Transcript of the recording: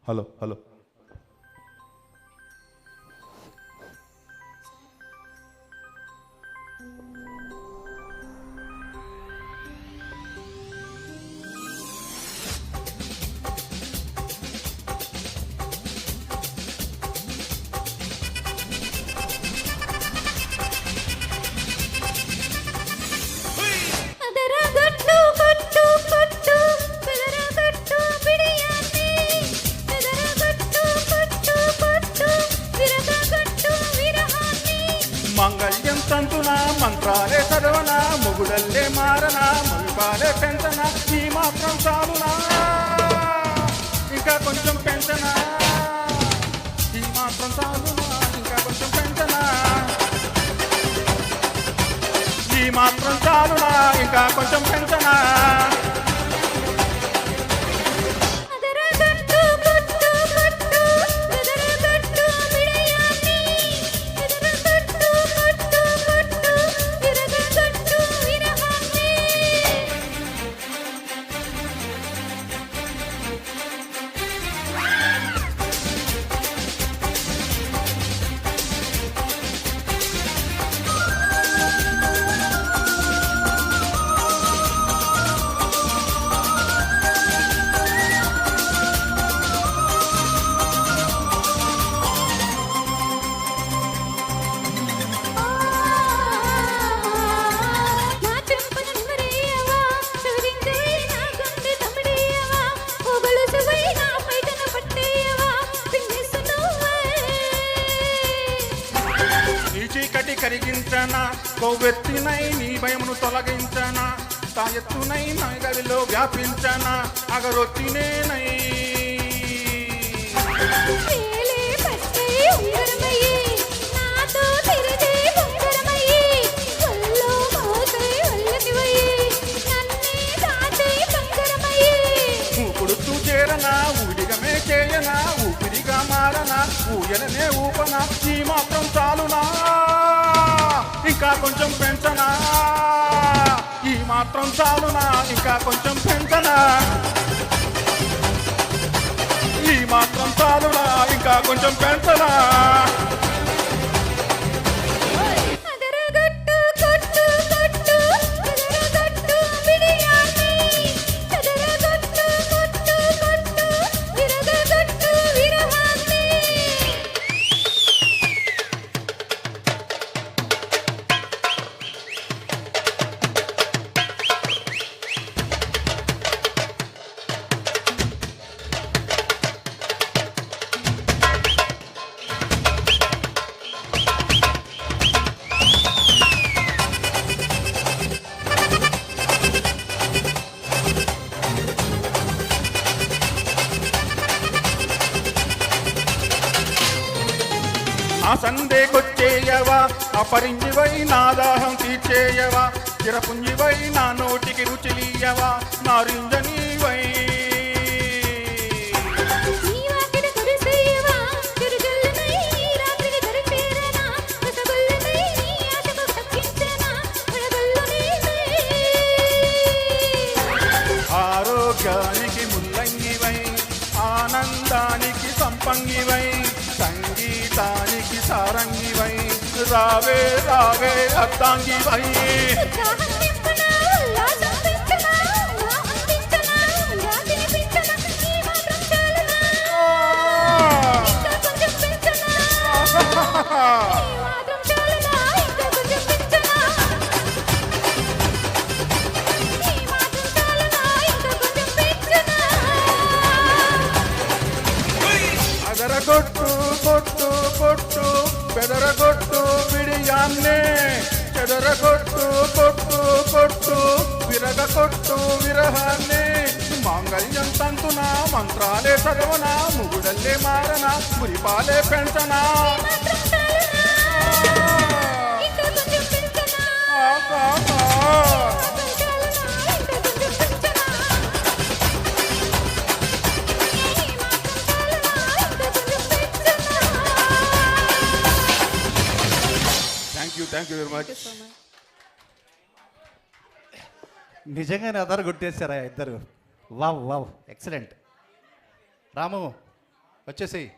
Hello hello మంగళ్యం తంతున మంత్రాలే చదవన మొగుడల్లే Marana మురిపాలే పెంచన ఈ మాత్రం చాలునా ఇంకా కొంచెం పెంచనా ఈ మాత్రం చాలునా ఇంకా కొంచెం పెంచనా ఈ మాత్రం చాలునా ఇంకా కొంచెం పెంచనా చీకటి కరిగించనా కొవ్వెత్తినై నీ భయమును తొలగించనా తాయెత్తునై నా గదిలో వ్యాపించనా అగరొత్తినేనై ఊపుడుతూ చేరనా ఊడిగమే చేయనా ఊపిరిగా మారనా ఊయలనే ఊపనా ఈ మాత్రం చాలునా ఇంకా కొంచెం పెంచనా ఈ మాత్రం చాలునా ఇంకా కొంచెం పెంచనా ఈ మాత్రం చాలునా ఇంకా కొంచెం పెంచనా ఆ సందేకొచ్చేయవా అపరింజివై నా దాహం తీర్చేయవా చిరపుంజివై నా నోటికి రుచిలీయవా నారింజనీవై ఆరోగ్యానికి ముల్లంగివై ఆనందానికి సంపంగివై సంగీతానికి సారంగివై రావే రావే అర్థాంగివై అదరగొట్టు కొట్టు కొట్టు బెదరగొట్టు బిడియాన్నే చెదరగొట్టు కొట్టు కొట్టు విరగొట్టు విరహాన్నే మాంగళ్యం తంతున మంత్రాలే చదవనా ముగుడల్లే మారనా మురిపాలే పెంచనా థ్యాంక్ యూ వెరీ మచ్. నిజంగానే అదరు కొట్టేశారా ఇద్దరు. Wow wow excellent. రాము వచ్చేసేయి.